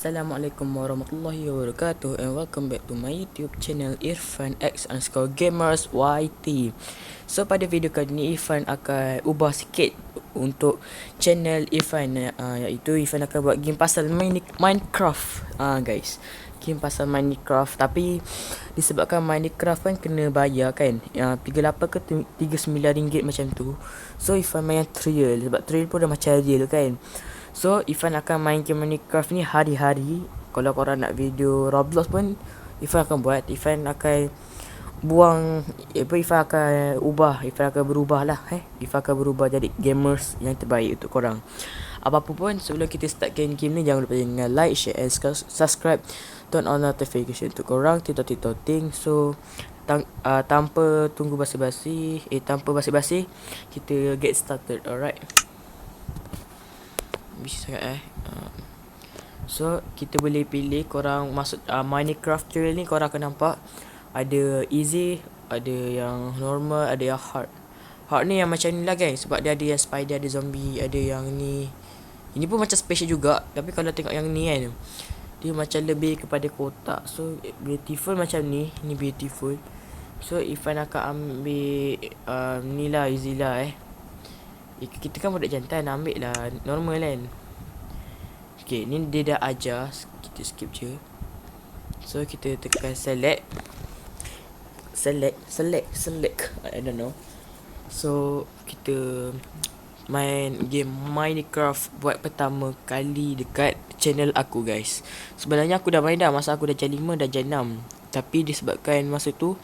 Assalamualaikum warahmatullahi wabarakatuh, and welcome back to my YouTube channel Irfan X underscore Gamers YT. So pada video kali ni Irfan akan ubah sikit untuk channel Irfan, iaitu Irfan akan buat game pasal Minecraft, guys. Game pasal Minecraft, tapi disebabkan Minecraft kan kena bayar kan, 38 ke 39 ringgit macam tu. So Irfan main trial, sebab trial pun dah macam real kan. So Irfan akan main game Minecraft ni hari-hari. Kalau korang nak video Roblox pun Irfan akan buat. Irfan akan buang Irfan akan berubah lah. Irfan akan berubah jadi gamers yang terbaik untuk korang. Apa-apa pun, sebelum kita start game ni, jangan lupa dengan like, share and subscribe. Turn on notification untuk korang, ting. So tanpa basa-basi, kita get started. Alright. Bisa sangat So kita boleh pilih. Korang masuk Minecraft tutorial ni, korang akan nampak ada easy, ada yang normal, ada yang hard. Hard ni yang macam ni lah guys, sebab dia ada yang spider, ada zombie, ada yang ni. Ini pun macam special juga, tapi kalau tengok yang ni kan, dia macam lebih kepada kotak. So beautiful macam ni. Ni beautiful. So Irfan akan ambil ni lah, easy lah kita kan budak jantan, ambil lah normal kan. Okay, ni dia dah ajar, kita skip je. So kita tekan select, I don't know. So kita main game Minecraft buat pertama kali dekat channel aku guys. Sebenarnya aku dah main dah masa aku dah jam 5 dan jam 6, tapi disebabkan masa tu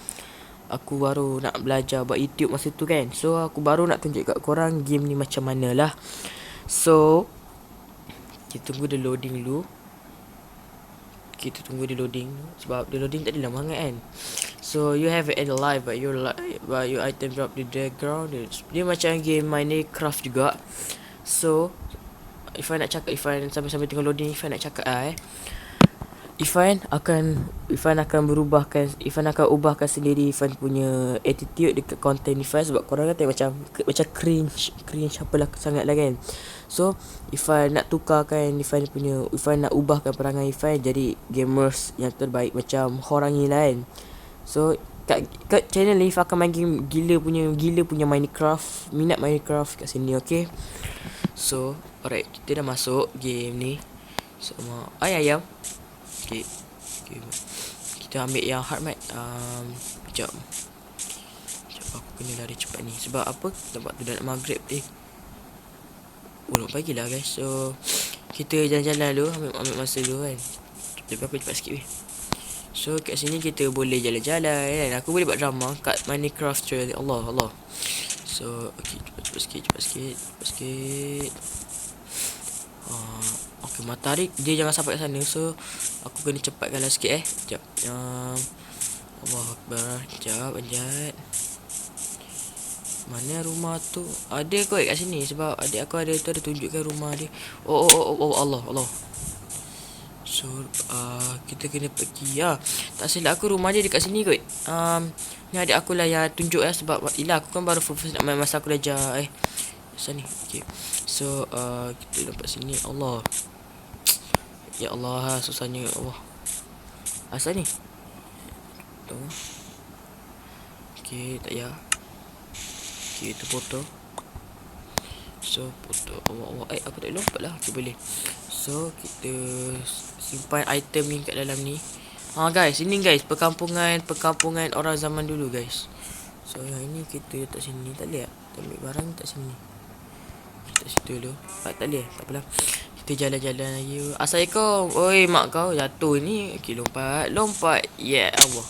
aku baru nak belajar buat YouTube masa tu kan. So aku baru nak tunjuk kat korang game ni macam mana lah. So kita tunggu dia loading dulu. Sebab dia loading tak ada lama sangat kan. So you have it alive, but your item drop the background. Dia macam game Minecraft juga. So Irfan nak cakap, sambil tengok loading, Irfan nak cakap Irfan akan ubahkan sendiri Irfan punya attitude dekat content Irfan. Sebab korang kan tengok macam cringe apalah sangat lah kan. So Irfan nak tukarkan Irfan nak ubahkan perangai Irfan jadi gamers yang terbaik macam orang ni lah kan. So kat channel ni Irfan akan main game gila punya Minecraft, minat Minecraft kat sini, okay. So alright, kita dah masuk game ni sama ayam. Okay. Kita ambil yang hard mat. Sekejap aku kena lari cepat ni. Sebab apa? Tempat tu dah nak maghrib. Nak pagi lah guys. So kita jalan-jalan dulu, ambil masa dulu kan. Tapi aku cepat sikit So kat sini kita boleh jalan-jalan kan. Aku boleh buat drama kat Minecraft tutorial. Allah. So okay, cepat sikit. Okay, matahari dia jangan sampai kat sana. So aku kena cepatkan lah sikit Sekejap. Allah Akbar. Sekejap, anjat. Mana rumah tu? Ada kot kat sini. Sebab adik aku ada tunjukkan rumah dia. Oh Allah. So kita kena pergi. Tak silap aku rumah dia dekat sini kot. Ni adik aku lah yang tunjuk sebab aku kan baru first nak main masa aku belajar sini. Okay. So kita dapat sini. Allah. Ya Allah, susahnya Allah. Asal ni? Tunggu. Okay, tak ya. Okay, itu foto. So foto Allah. Aku tak lompat lah. Okay, boleh. So kita simpan item ni kat dalam ni. Guys, ini guys perkampungan orang zaman dulu guys. So yang ini kita letak sini. Tak boleh tak? Kita ambil barang tak sini. Kita situ dulu. Tak boleh. Tak apalah. Kita jalan-jalan lagi. Assalamualaikum. Oi, mak kau jatuh ni. Okay, lompat. Yeah, Allah.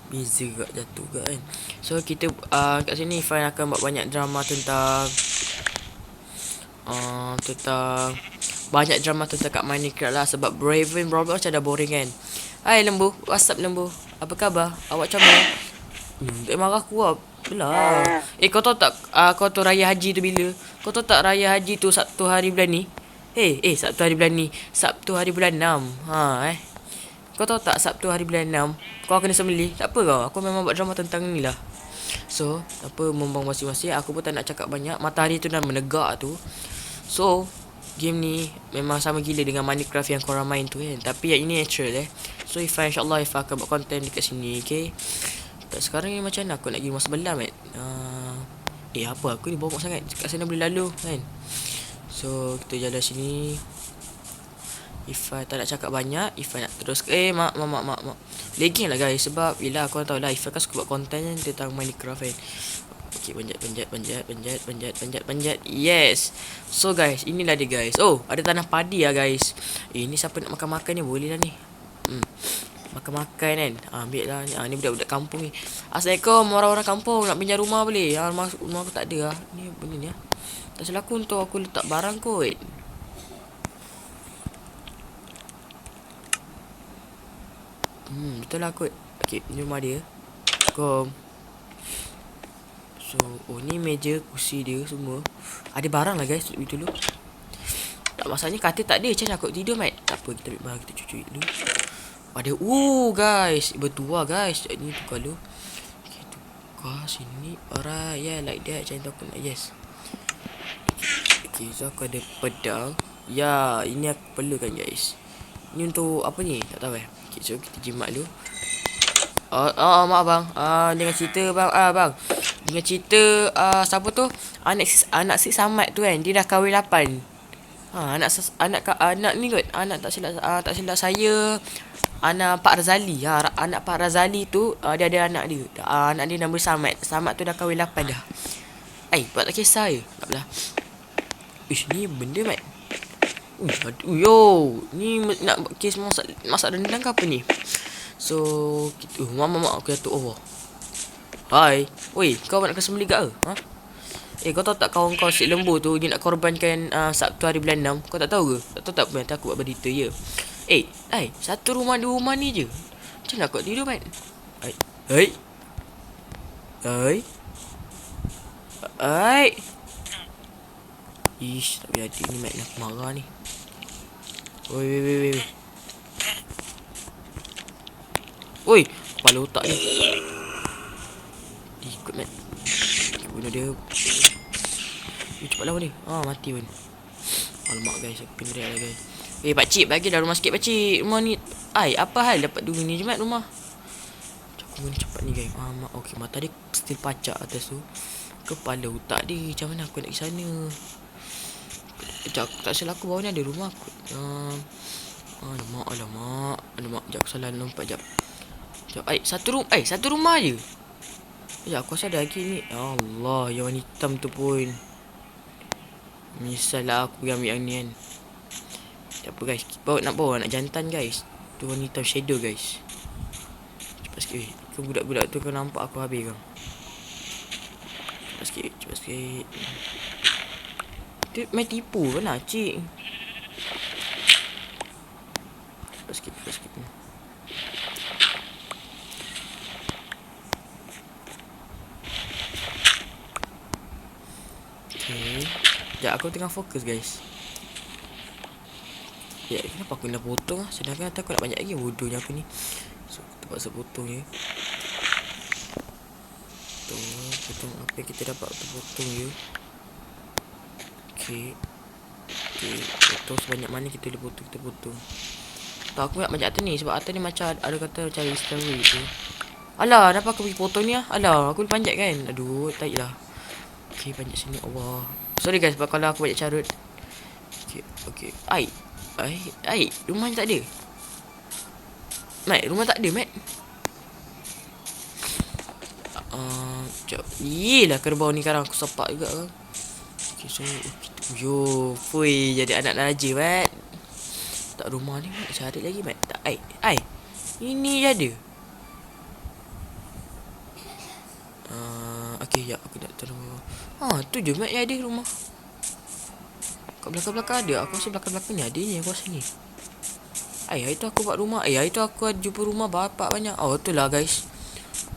Busy juga jatuh juga kan. So kita kat sini Irfan akan buat banyak drama tentang banyak drama tentang kat Minecraft lah. Sebab Raven Roblox macam dah boring kan. Hai lembu, what's up lembu? Apa khabar? Awak comel? Tak marah aku lah. Belah. Kau tahu tak kau tahu raya haji tu bila? Kau tahu tak raya haji tu Sabtu hari bulan ni? Sabtu hari bulan ni. Sabtu hari bulan 6. Kau tahu tak Sabtu hari bulan 6 kau kena sembelih? Tak apa kau. Aku memang buat drama tentang ni lah. So apa, membang masing-masing. Aku pun tak nak cakap banyak. Matahari tu dah menegak tu. So game ni memang sama gila dengan Minecraft yang korang main tu kan. Tapi yang ini natural So Ifan insyaAllah Ifan akan buat konten dekat sini. Okay. Tak sekarang ni macam mana aku nak pergi rumah sebelah apa aku ni bongkok sangat. Kat sana boleh lalu kan. So kita jalan sini. Ifan tak nak cakap banyak. Ifan nak terus mak lagging lah guys. Sebab yelah korang tahu lah Ifan kan suka buat konten kan tentang Minecraft kan. Okay, panjat. Yes. So guys, inilah dia guys. Oh, ada tanah padi lah guys. Ini siapa nak makan-makan ni boleh lah ni. Makan-makan kan. Ambil lah ni. Ni budak-budak kampung ni. Assalamualaikum orang-orang kampung. Nak pinjam rumah boleh? Rumah aku tak ada lah. Ni benda ni lah. Tak salah aku untuk aku letak barang kot. Betul lah kot. Okay, ni rumah dia. Assalamualaikum. So, ni meja, kursi dia semua. Ada barang lah guys dulu. Tak masalahnya katil tak ada. Macam mana aku tidur mat? Tak apa, kita ambil barang, kita cuci dulu. Ada, guys. Bertuah guys. Ni tukar dulu. Okay, tukar sini. Alright, yeah, like that. Macam tu aku nak, yes. Okay, so aku ada pedang. Ya, ini aku perlukan guys. Ni untuk apa ni? Tak tahu Okay, so kita jimat dulu. Maaf bang. Dengan cerita bang. Bang. Dengan cerita siapa tu? Anak si Samad tu kan. Dia dah kahwin 8. Anak ni kot. Anak tak silap saya. Anak Pak Razali. Anak Pak Razali tu dia ada anak dia. Anak dia nama Samad. Samad tu dah kahwin 8 dah. Buat tak kisah je. Tak apalah. Ish, ni benda mat. Ni nak kes masak rendang ke apa ni? So kita mak aku jatuh Allah. Hai. Oi, kau nak kesembelih gak ke? Kau tahu tak kawan kau si lembu tu dia nak korbankan Sabtu hari bulan 6. Kau tak tahu ke? Tak tahu tak apa aku buat berita je. Satu rumah dua rumah ni je. Macam mana kau tidur man? Ish, tak biar ni mat nak marah ni. Oi, kepala otak ni. Ikut mat. Bunuh dia. Cepat lawan ni. Mati pun. Alamak guys, aku kena rehat lah guys. Pakcik, bagi dah rumah sikit pakcik. Rumah ni apa hal dapat dua ni je mat rumah. Aku guna cepat ni guys. Okey, mata dia still pacak atas tu. Kepala otak dia. Macam mana aku nak pergi sana? Tak salah aku bawah ni ada rumah aku. Alamak. Sekejap aku salah lompat sekejap. Satu rumah je. Aku rasa ada lagi ni. Allah, yang warna hitam tu pun. Menyesal lah aku yang ambil yang ni kan. Tak apa guys, nak bawa anak jantan guys. Tu warna hitam shadow guys. Cepat sikit. Ke budak-budak tu kau nampak aku habis kau. Cepat sikit. Dia main tipu ke nak cik. Cepat sikit. Okay. Sekejap aku tengah fokus guys. Kenapa aku nak potong sedangkan aku nak banyak lagi. Bodohnya aku ni. So terpaksa potong je. Potong apa yang kita dapat potong je. Okay, potong sebanyak mana kita boleh potong, kita potong. Tak, aku nak banyak atas ni. Sebab atas ni macam ada kata macam discovery tu. Alah, kenapa aku pergi potong ni Alah, aku boleh panjat kan. Aduh, tak lah. Okay, panjat sini. Allah. Sorry guys, sebab kalau aku banyak carut. Okay. Rumah ni tak ada. Mat, rumah tak ada, Mat. Sekejap. Yelah, kerbau ni sekarang aku sepak juga kan. Okay, so jadi anak raja, Mat. Tak rumah ni, Mat. Cari lagi, Mat. Tak, ini je ada. Okay, aku nak tolong. Tu je, Mat, yang ada rumah. Kat belakang-belakang ada. Aku rasa belakang-belakang ni ada ni. Aku rasa ni. Hari tu aku buat rumah. Hari tu aku jumpa rumah bapak banyak. Tu lah guys.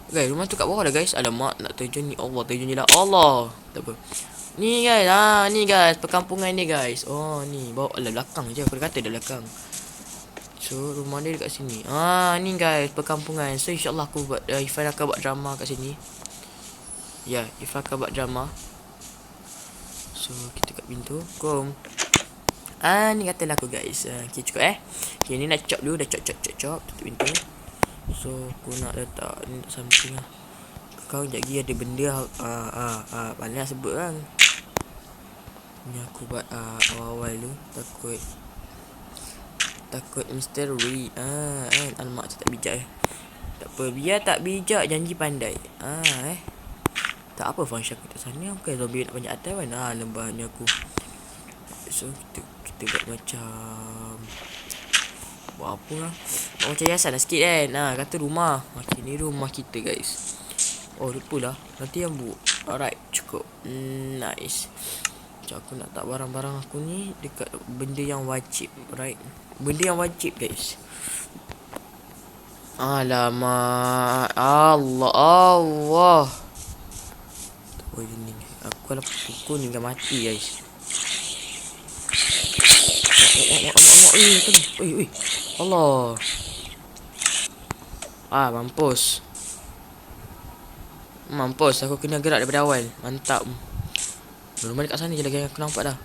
Guys, rumah tu kat bawah lah guys. Alamak, nak terjun ni. Allah, terjun je lah. Allah. Tak apa. Ni guys. Ni guys. Perkampungan ni guys. Ni. Bawa belakang je. Aku dah kata dah belakang. So, rumah dia dekat sini. Ni guys. Perkampungan. So, insyaAllah aku buat. Ifan akan buat drama kat sini. Ifan akan buat drama. So, kita kat pintu. Kom. Ni katalah aku guys. Okay, cukup Okay, ni nak chop dulu. Dah chop. Tutup pintu. So, aku nak letak ni something lah. Kau sekejap lagi ada benda. Banyak sebut kan. Ni aku buat awal-awal tu. Takut misteri. Alamak, tak bijak Tak apa, biar tak bijak janji pandai. Tak apa function aku tak sana. Bukan zombie nak panjat atas kan. Lembahnya aku. So kita buat macam buat apa lah. Buat macam hiasan lah sikit kan. Kata rumah. Okay, ni rumah kita guys. Oh, lupa lah. Nanti yang buat. Alright, cukup. Nice. Macam aku nak tak barang-barang aku ni dekat benda yang wajib. Alright. Benda yang wajib guys. Alamak. Allah. Oh, ini. Aku kalau pukul ni dah mati guys. Allah. Mampus aku kena gerak daripada awal. Mantap. Rumah dekat sana je lah geng. Aku nampak dah.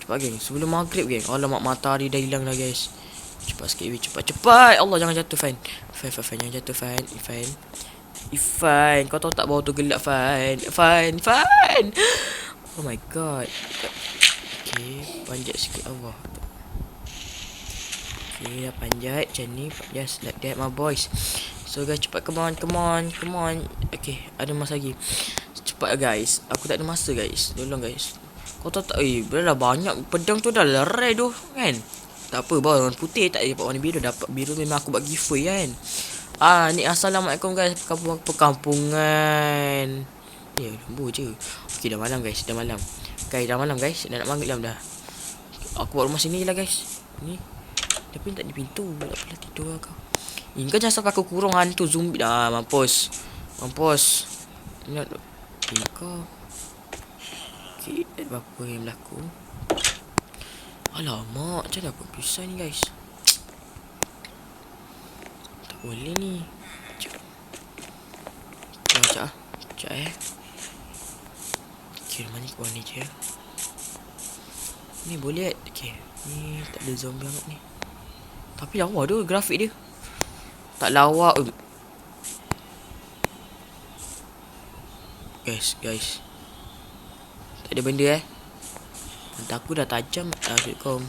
Cepat geng. Sebelum maghrib geng. Alamak, matahari dah hilang dah guys. Cepat sikit weh. Cepat. Allah, jangan jatuh Fan. Fan jangan jatuh Fan. Ifan, kau tahu tak bawah tu gelap Fan. Oh my god. Okay, panjat sikit Allah. Okay, dah panjat macam ni. Just like that my boys. So guys, cepat, come on. Okay, ada masa lagi. Cepat guys. Aku tak ada masa guys. Tolong guys. Kau tahu tak, dah banyak pedang tu dah lerai tu kan. Tak apa, bawa warna putih tak dapat warna biru. Dapat biru memang aku buat giveaway kan. Ni assalamualaikum guys. Perkampungan. Lembu je. Okay, dah malam guys. Dah malam guys. Dah nak maghrib dah. Aku buat rumah sini je lah guys. Ni tapi tak ada pintu. Tak apalah, tidur lah kau. Kau jangan sampai aku kurung hantu zombie dah. Mampus. Ingat kau. Okay, apa yang berlaku. Alamak, macam mana aku pisah ni guys. Tak boleh ni. Sekejap. Okay, rumah ni ke bawah ni je. Ni boleh. Okay, ni tak ada zombie amat ni. Tapi lawa tu grafik dia. Tak lawa. Guys. Tak ada benda mata aku dah tajam. Assalamualaikum.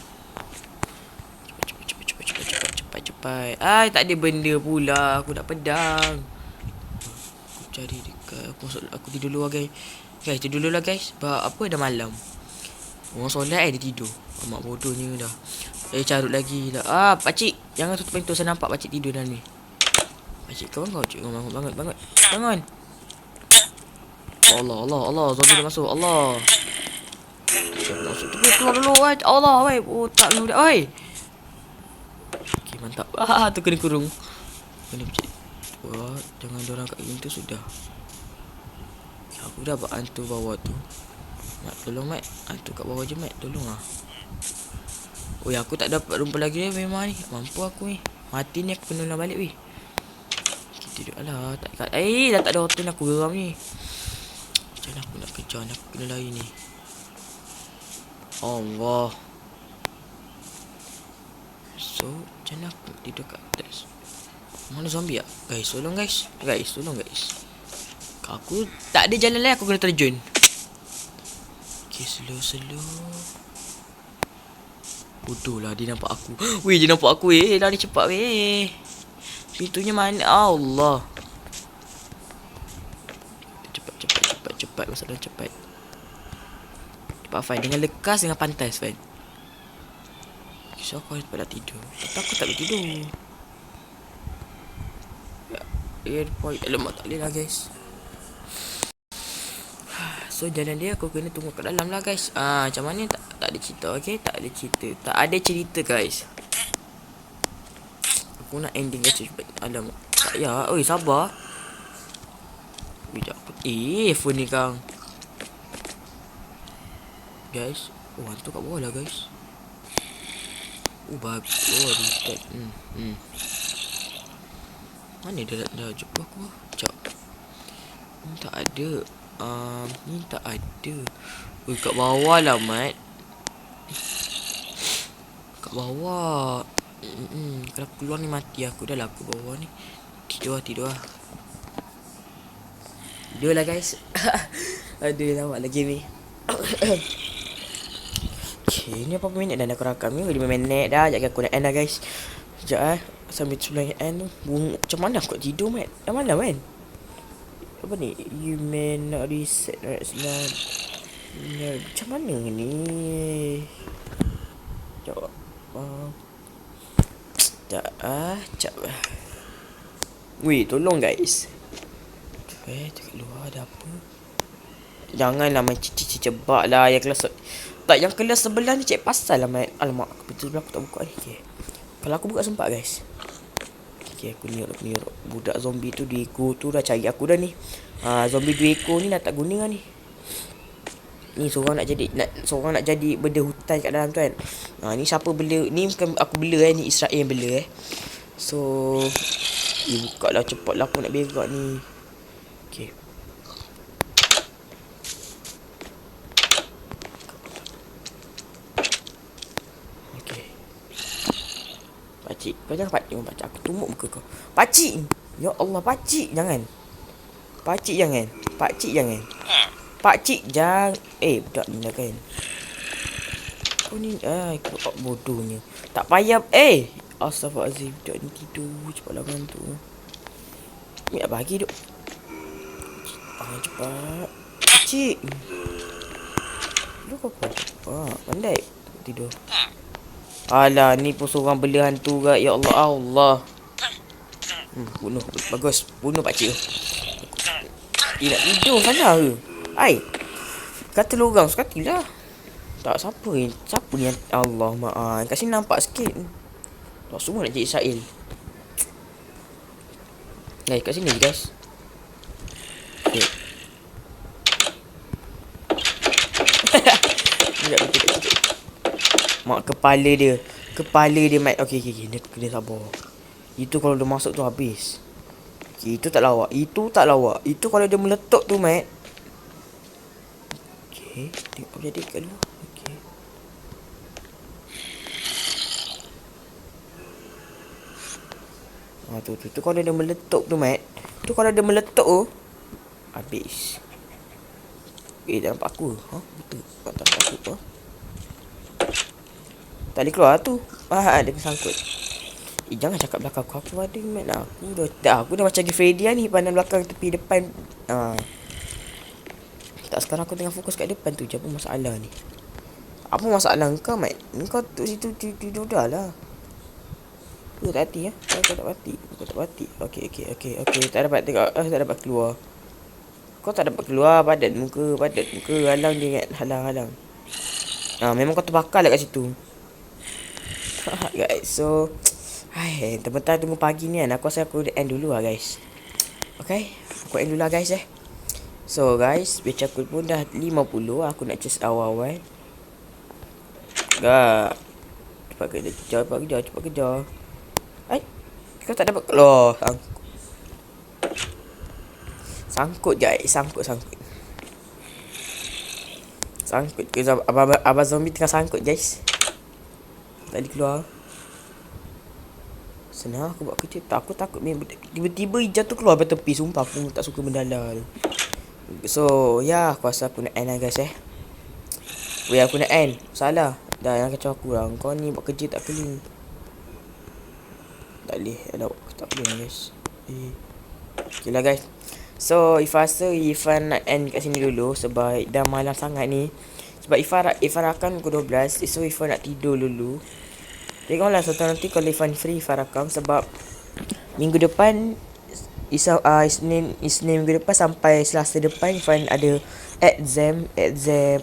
Cepat. Tak ada benda pula. Aku nak pedang. Aku cari dekat. Aku tidur dulu lah guys. Tidur dulu lah guys. Sebab apa, dah malam. Orang solat dia tidur. Amat bodohnya dah. Carut lagi lah. Pakcik, jangan tutup pintu. Saya nampak pakcik tidur dalam ni. Pakcik, kau bangun. Bangun. Allah. Zombie dah masuk. Allah. Keluar dulu. Allah. Tak dulu dah. Okay, mantap. Tu kena kurung. Kena pecik. Jangan dorang kat pintu sudah. Aku dah buat hantu bawah tu. Mat, tolong Mat. Hantu kat bawah je Mat. Tolong lah. Aku tak dapat rumput lagi memang ni. Mampu aku ni. Mati ni aku kena ulang balik weh. Kita duduk lah. Dah tak ada hotel aku geram ni. Macam mana aku nak kejar ni. Aku kena lari ni. Allah. So, macam mana aku tidur kat atas. Mana zombie tak? Guys, tolong guys. Aku tak ada jalan lain. Aku kena terjun. Okay, slow. Bodoh lah dia nampak aku. Dia nampak aku lari cepat Pintunya mana? Allah. Cepat. Masalah cepat. Cepat Fan. Dengan lekas, dengan pantas Fan. So aku harus pada tidur. Tapi aku tak boleh tidur. Airpoint. Alamak, tak boleh lah guys. So jalan dia aku kena tunggu kat dalam lah guys. Macam mana tak ada cerita. Okay, tak ada cerita guys. Aku nak ending guys. Alamak. Tak ya. Sabar. Bijak aku. Phone ni kang. Guys. Hantu kat bawah lah guys. Bagus. Reset. Mana dia dah jumpa aku. Sekejap. Ni tak ada. Ni tak ada. Kat bawah lah Mat. bawah. Kalau keluar ni mati aku dah lah, aku bawah ni. Tidur lah. Tidur lah guys. Aduh, lama lagi ni. Okay, ni berapa minit dah aku rakam ni? 5 minit dah. Sekejap aku nak end dah guys. Sekejap sambil sebelum end tu. Macam mana aku tidur mat? Dah malam kan? Apa ni? You may not reset right now. Macam mana ni? Sekejap. Sekejap. Weh, tolong guys. Dekat luar ada apa? Janganlah main cebak lah. Yang kelas tak, yang kelas sebelah ni cek pasal lah main. Alamak, betul aku tak buka ni. Okay. Kalau aku buka sempat guys. Okay, aku niat. Budak zombie tu 2 ekor tu dah cari aku dah ni. Zombie 2 ekor ni dah tak guna lah ni. Ni seorang nak jadi benda hutan kat dalam tu kan. Ni siapa bela? Ni bukan aku bela ni Israel yang bela So buka lah cepat lah, aku nak berak ni. Okay. Pakcik, kau jangan pakcik. Aku tumbuk muka kau. Pakcik! Ya Allah, pakcik jangan. Pakcik jangan. Pakcik jangan. Budak ni lah kan. Kau ni, kau bodohnya. Tak payah, Astaghfirullahaladzim, budak ni tidur. Cepatlah bantu. Ni nak bagi duk. Cepat. Pakcik. Lu kau cepat. Pandai tidur. Alah, ni pun seorang bela hantu gak. Ya Allah. Bunuh. Bagus. Bunuh pakcik tu. Dia nak tidur sana ke? Kata lorang sekali lah. Tak, siapa ni? Allah maaf. Kat sini nampak sikit. Tak semua nak jadi Israel. Guys, kat sini je guys. Okay. Mak kepala dia mat. Okay. Dia kena sabar. Itu kalau dia masuk tu habis. Okay, itu tak lawak. Itu kalau dia meletup tu mat. Okay, tengok jadi kat luar. Okay. Tu kalau dia meletup tu mat. Tu kalau dia meletup tu habis. Dah nampak aku. Betul. Tak nampak aku. Tak boleh keluar tu. Dia kesangkut. Jangan cakap belakang aku. Aku ada mat lah. Aku dah macam Freddy ni. Pandang belakang tepi depan. Tak, sekarang aku tengah fokus kat depan tu je. Apa masalah ni? Apa masalah kau mat? Kau tu situ tidur dah lah. Kau tak hati Kau tak hati. Okay. Tak dapat tengok. Tak dapat keluar. Kau tak dapat keluar. Padat muka. Halang dia ingat. Halang. Memang kau terbakar lah kat situ. Guys, so teman-teman tunggu pagi ni kan. Aku rasa aku end dulu lah guys. Okay, aku end dulu lah guys So guys, batch aku pun dah 50. Aku nak just awal-awal. Cepat kejar. Kau tak dapat keluar. Sangkut guys. Sangkut ke abang zombie tengah sangkut guys. Tak boleh keluar. Senang aku buat kerja. Aku takut tiba-tiba hijau tu keluar dari tepi. Sumpah aku tak suka mendalar. So aku rasa aku nak end lah guys aku nak end. Salah. Dah yang kacau aku lah. Kau ni buat kerja tak clean. Tak boleh. Tak boleh lah guys. Okay lah guys. So rasa Ifan nak end kat sini dulu. Sebab dah malam sangat ni. Sebab Ifan akan pukul 12. So Ifan nak tidur dulu. Tengoklah suatu nanti kalau Ifan free Ifan rakam. Sebab minggu depan Isnin minggu depan sampai Selasa depan Ifan ada exam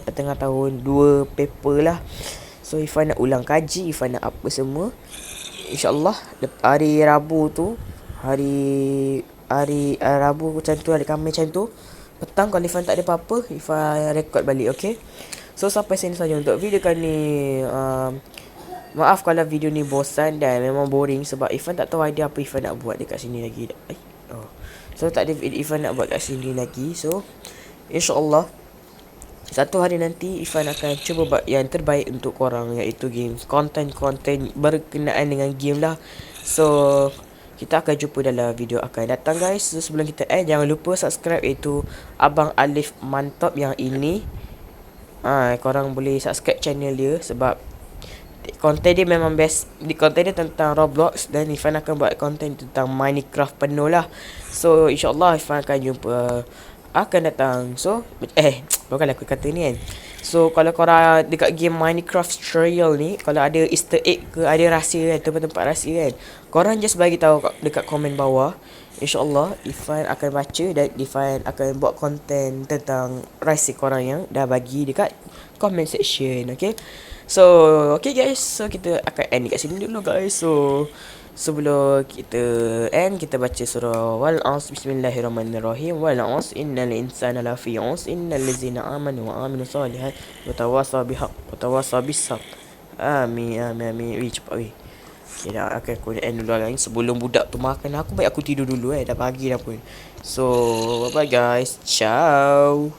pertengah tahun 2 paper lah. So Ifan nak ulang kaji, Ifan nak apa semua. InsyaAllah hari Rabu tu, hari Rabu macam tu, hari Khamis macam tu, petang kalau Ifan tak ada apa-apa, Ifan rekod balik. Okay, so sampai sini saja untuk video kali ni. Maaf kalau video ni bosan dan memang boring. Sebab Ifan tak tahu idea apa Ifan nak buat dekat sini lagi. So tak ada Ifan nak buat kat sini lagi. So InsyaAllah Satu hari nanti Ifan akan cuba buat yang terbaik untuk korang, iaitu game, konten-konten berkenaan dengan game lah. So kita akan jumpa dalam video akan datang guys. So sebelum kita jangan lupa subscribe, iaitu Abang Alif Mantap yang ini. Korang boleh subscribe channel dia sebab konten dia memang best. Konten dia tentang Roblox dan Ifan akan buat konten tentang Minecraft penuh lah. So insyaAllah Ifan akan jumpa akan datang. So bukanlah aku kata ni kan. So kalau korang dekat game Minecraft Trial ni, kalau ada easter egg ke, ada rahsia kan, tempat-tempat rahsia kan, korang just bagi tahu dekat komen bawah. InsyaAllah Ifan akan baca dan Ifan akan buat konten tentang rahsia korang yang dah bagi dekat comment section. Okay. So okay guys, so kita akan end kat sini dulu guys. So sebelum kita end, kita baca surah wal as, bismillahirrahmanirrahim, wal as innal insana lafi us innal ladzina amanu wa amilus solihat wa tawasaw bihaq wa tawasaw bisabr. Amin amin amin. Cepat weh. Okay, dah akan aku end dulu guys. Sebelum budak tu makan aku, baik aku tidur dulu dah pagi dah pun. So bye bye guys. Ciao.